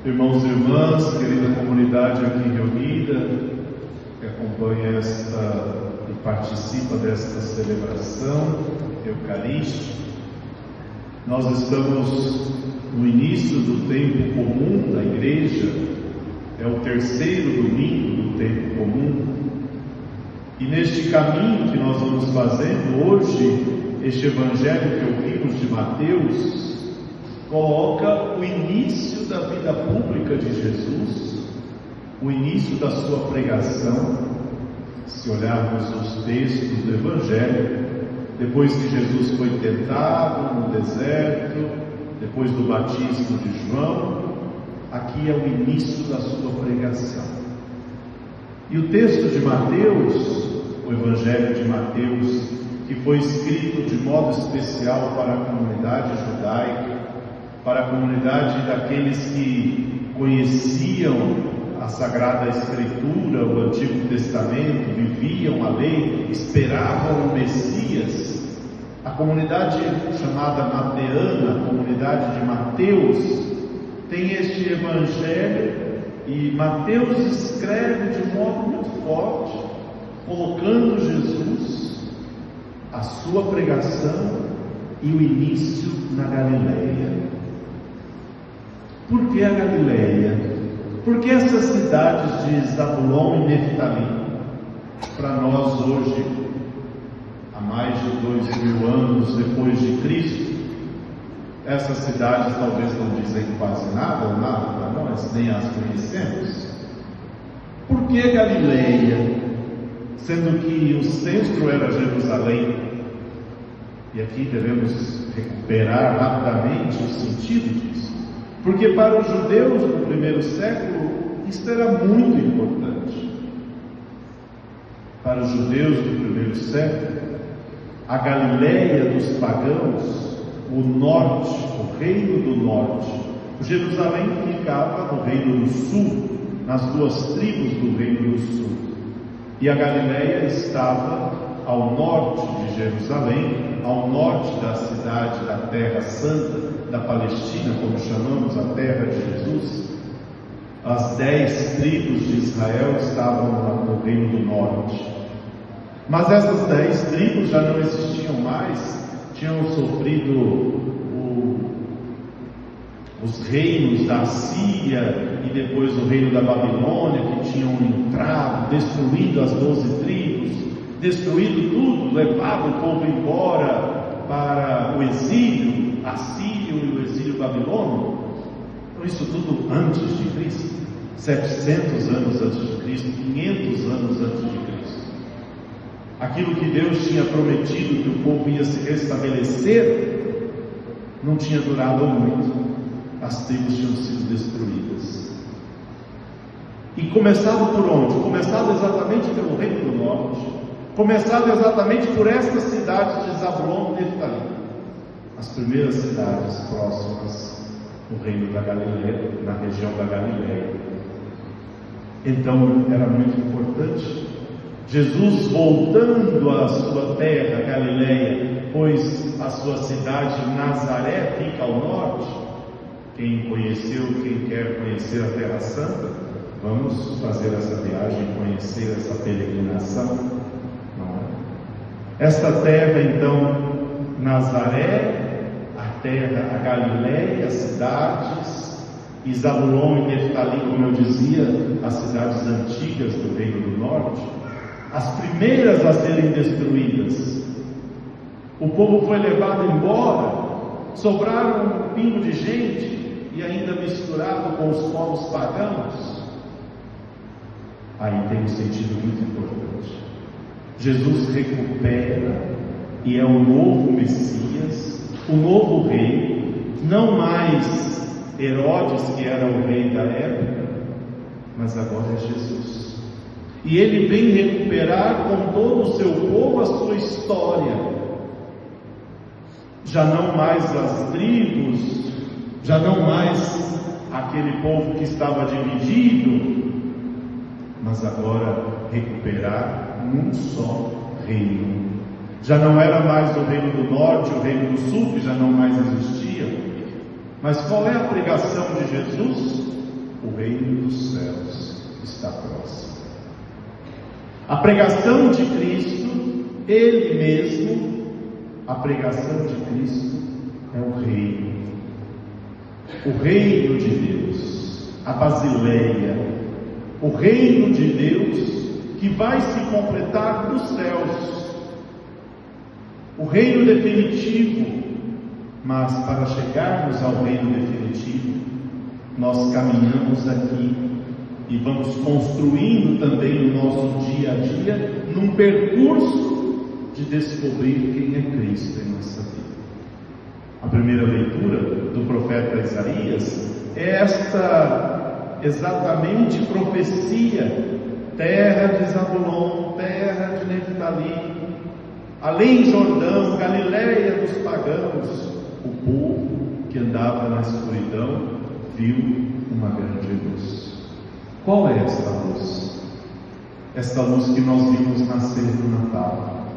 Irmãos e irmãs, querida comunidade aqui reunida, que acompanha e participa desta celebração eucarística, nós estamos no início do tempo comum da igreja, é o terceiro domingo do tempo comum, e neste caminho que nós vamos fazendo hoje, este evangelho que ouvimos de Mateus, coloca o início da vida pública de Jesus, o início da sua pregação. Se olharmos os textos do Evangelho, depois que Jesus foi tentado no deserto, depois do batismo de João, aqui é o início da sua pregação. E o texto de Mateus, o Evangelho de Mateus, que foi escrito de modo especial para a comunidade judaica, para a comunidade daqueles que conheciam a Sagrada Escritura, o Antigo Testamento, viviam a lei, esperavam o Messias. A comunidade chamada mateana, a comunidade de Mateus, tem este Evangelho e Mateus escreve de modo muito forte, colocando Jesus, a sua pregação e o início na Galileia. Por que a Galileia? Porque essas cidades de Zabulon e Neftali, para nós hoje, há mais de 2000 anos depois de Cristo, essas cidades talvez não dizem quase nada ou nada para nós, nem as conhecemos. Por que Galileia? Sendo que o centro era Jerusalém, e aqui devemos recuperar rapidamente o sentido disso. Porque para os judeus do primeiro século, isso era muito importante. Para os judeus do primeiro século, a Galileia dos pagãos, o norte, o reino do norte, Jerusalém ficava no reino do sul, nas duas tribos do reino do sul. E a Galileia estava ao norte de Jerusalém, ao norte da cidade da Terra Santa, da Palestina, como chamamos a terra de Jesus. As 10 tribos de Israel estavam no reino do norte. Mas essas 10 tribos já não existiam mais, tinham sofrido os reinos da Síria e depois o reino da Babilônia, que tinham entrado, destruído as 12 tribos, destruído tudo, levado o povo embora para o exílio assírio e o exílio babilônico. Então isso tudo antes de Cristo, 700 anos antes de Cristo, 500 anos antes de Cristo. Aquilo que Deus tinha prometido que o povo ia se restabelecer, não tinha durado muito. As tribos tinham sido destruídas. E começado por onde? Começado exatamente pelo reino do norte, começado exatamente por estas cidades de Zabulon e Neftali, as primeiras cidades próximas do reino da Galileia, na região da Galileia. Então era muito importante. Jesus voltando à sua terra, Galileia, pois a sua cidade Nazaré fica ao norte. Quem conheceu, quem quer conhecer a Terra Santa, vamos fazer essa viagem, conhecer essa peregrinação. Esta terra, então, Nazaré, a terra, a Galileia, as cidades, e Zabulon e Neftali, como eu dizia, as cidades antigas do reino do norte, as primeiras a serem destruídas. O povo foi levado embora, sobraram um pingo de gente, e ainda misturado com os povos pagãos. Aí tem um sentido muito importante. Jesus recupera e é o novo Messias, o novo rei, não mais Herodes, que era o rei da época, mas agora é Jesus. E ele vem recuperar com todo o seu povo a sua história. Já não mais as tribos, já não mais aquele povo que estava dividido, mas agora recuperar num só reino. Já não era mais o reino do norte, o reino do sul, que já não mais existia. Mas qual é a pregação de Jesus? reino dos céus está próximo. A pregação de Cristo, Ele mesmo, a pregação de Cristo é o reino de Deus, a Basileia, o reino de Deus que vai se completar nos céus, o reino definitivo. Mas para chegarmos ao reino definitivo, nós caminhamos aqui e vamos construindo também o nosso dia a dia num percurso de descobrir quem é Cristo em nossa vida. A primeira leitura do profeta Isaías é esta exatamente profecia: terra de Zabulon, terra de Neftali, além Jordão, Galileia dos pagãos. O povo que andava na escuridão viu uma grande luz. Qual é esta luz? Esta luz que nós vimos nascer no Natal.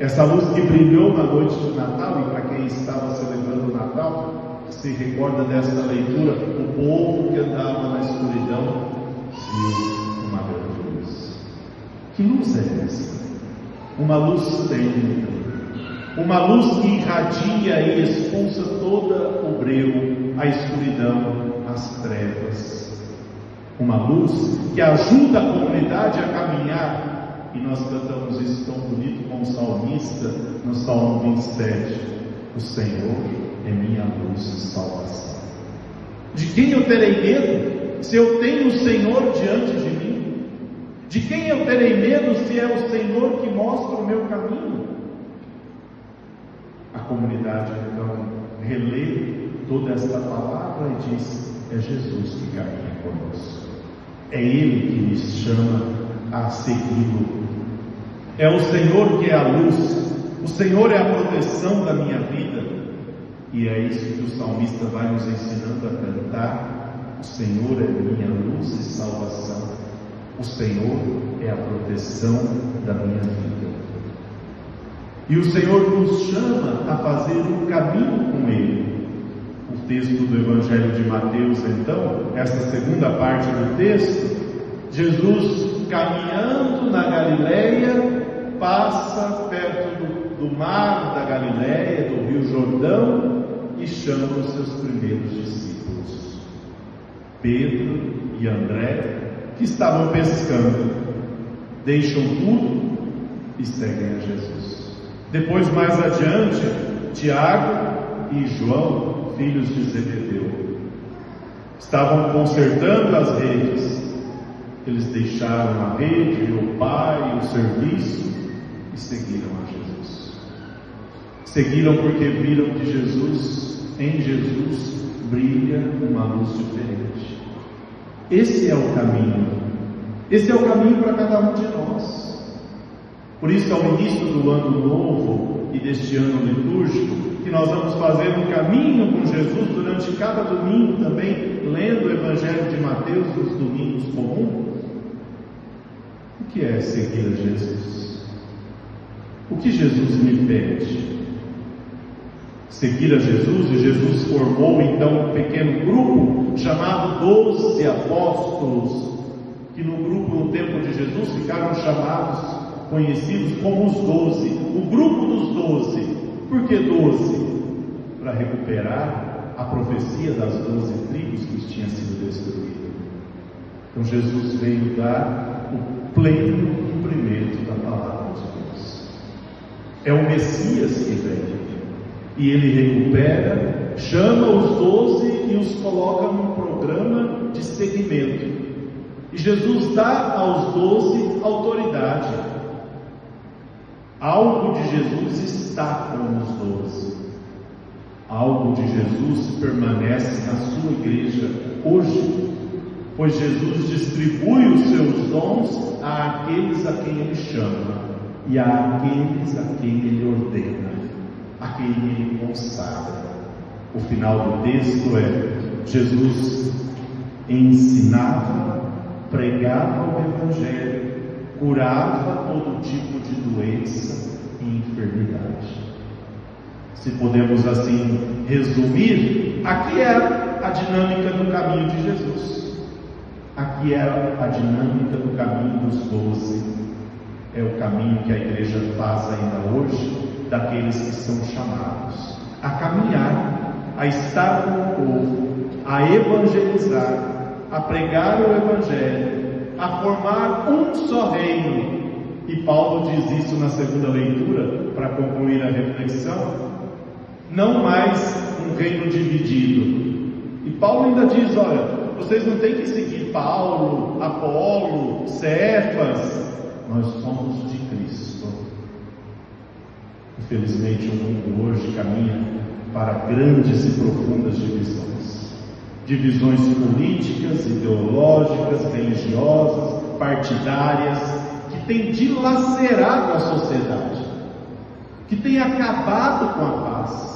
Essa luz que brilhou na noite de Natal, e para quem estava celebrando o Natal, se recorda desta leitura: o povo que andava na escuridão viu uma grande luz. Que luz é essa? Uma luz tênue, uma luz que irradia e expulsa toda o breu, a escuridão, as trevas. Uma luz que ajuda a comunidade a caminhar. E nós cantamos isso tão bonito com o salmista no Salmo 27: o Senhor é minha luz e salvação. De quem eu terei medo se eu tenho o Senhor diante de mim? De quem eu terei medo se é o Senhor que mostra o meu caminho? A comunidade então relê toda esta palavra e diz: é Jesus que caminha conosco, é Ele que nos chama a segui-lo. É o Senhor que é a luz, o Senhor é a proteção da minha vida. E é isso que o salmista vai nos ensinando a cantar: o Senhor é minha luz e salvação, o Senhor é a proteção da minha vida. E o Senhor nos chama a fazer um caminho com Ele. O texto do Evangelho de Mateus, então, essa segunda parte do texto, Jesus caminhando na Galileia, passa perto do mar da Galileia, do Rio Jordão, e chama os seus primeiros discípulos, Pedro e André, que estavam pescando. Deixam tudo e seguem a Jesus. Depois, mais adiante, Tiago e João, filhos de Zebedeu, estavam consertando as redes. Eles deixaram a rede, o pai, o serviço e seguiram a Jesus. Seguiram porque viram que em Jesus brilha uma luz diferente. Esse é o caminho. Esse é o caminho para cada um de nós. Por isso, ao início do ano novo e deste ano litúrgico, que nós vamos fazer um caminho com Jesus durante cada domingo também, lendo o Evangelho de Mateus nos domingos comuns. O que é seguir a Jesus? O que Jesus me pede? Seguir a Jesus, e Jesus formou então um pequeno grupo chamado 12 apóstolos, que no grupo, no tempo de Jesus, ficaram chamados, conhecidos como os 12, o grupo dos 12. Por que 12? Para recuperar a profecia das 12 tribos que tinha sido destruída. Então Jesus veio dar o pleno cumprimento da palavra de Deus. É o Messias que vem, e ele recupera, chama os 12 e os coloca num programa de seguimento. E Jesus dá aos 12 autoridade. Algo de Jesus está com os 12. Algo de Jesus permanece na sua igreja hoje, pois Jesus distribui os seus dons àqueles a quem Ele chama e àqueles a quem Ele ordena, a quem Ele consagra. O final do texto é: Jesus ensinava, pregava o Evangelho, curava todo tipo de doença e enfermidade. Se podemos assim resumir, aqui é a dinâmica do caminho de Jesus. Aqui é a dinâmica do caminho dos 12. É o caminho que a igreja faz ainda hoje, daqueles que são chamados a caminhar, a estar com o povo, a evangelizar, a pregar o evangelho, a formar um só reino. E Paulo diz isso na segunda leitura, para concluir a reflexão: não mais um reino dividido. E Paulo ainda diz: olha, vocês não têm que seguir Paulo, Apolo, Cefas, nós somos de Cristo. Infelizmente o mundo hoje caminha para grandes e profundas divisões políticas, ideológicas, religiosas, partidárias, que têm dilacerado a sociedade, que têm acabado com a paz.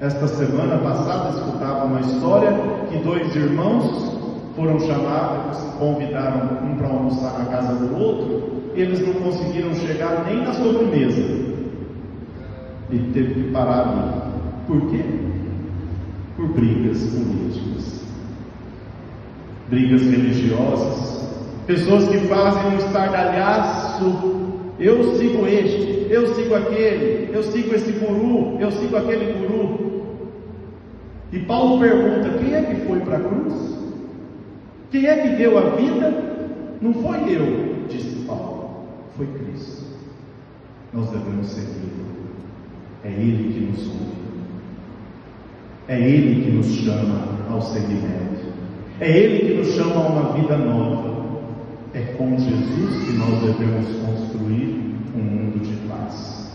Esta semana passada escutava uma história que 2 irmãos foram chamados, convidaram um para almoçar na casa do outro, e eles não conseguiram chegar nem na sobremesa, e teve que parar ali. Por quê? Por brigas políticas, brigas religiosas, pessoas que fazem um estardalhaço: eu sigo este, eu sigo aquele, eu sigo esse guru, eu sigo aquele guru. E Paulo pergunta: quem é que foi para a cruz? Quem é que deu a vida? Não foi eu, disse Paulo, foi Cristo. Nós devemos segui-lo. É Ele que nos convida, é Ele que nos chama ao seguimento, é Ele que nos chama a uma vida nova. É com Jesus que nós devemos construir um mundo de paz.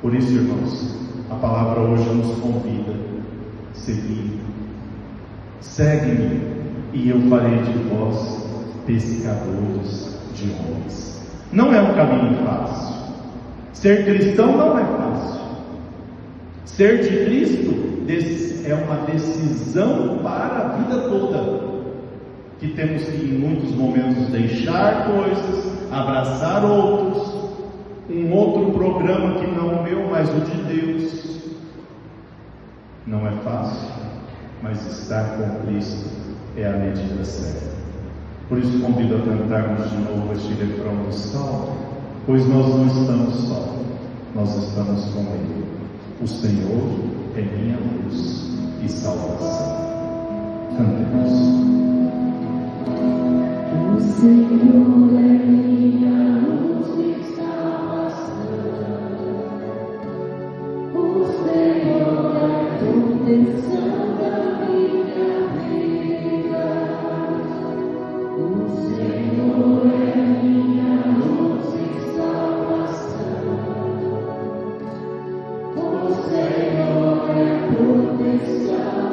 Por isso, irmãos, a palavra hoje nos convida: seguir, segue-me e eu farei de vós pescadores de homens. Não é um caminho fácil. Ser cristão não é fácil. Ser de Cristo é uma decisão para a vida toda, que temos que em muitos momentos deixar coisas, abraçar outros, um outro programa que não o meu, mas o de Deus. Não é fácil, mas estar com Cristo é a medida certa. Por isso convido a cantarmos de novo este refrão do Salmo: pois nós não estamos só, nós estamos com Ele. O Senhor é minha luz e salvação. Cantemos. O Senhor é minha luz e salvação. O Senhor é a proteção da minha vida. O Senhor é minha luz e salvação. O Senhor é a proteção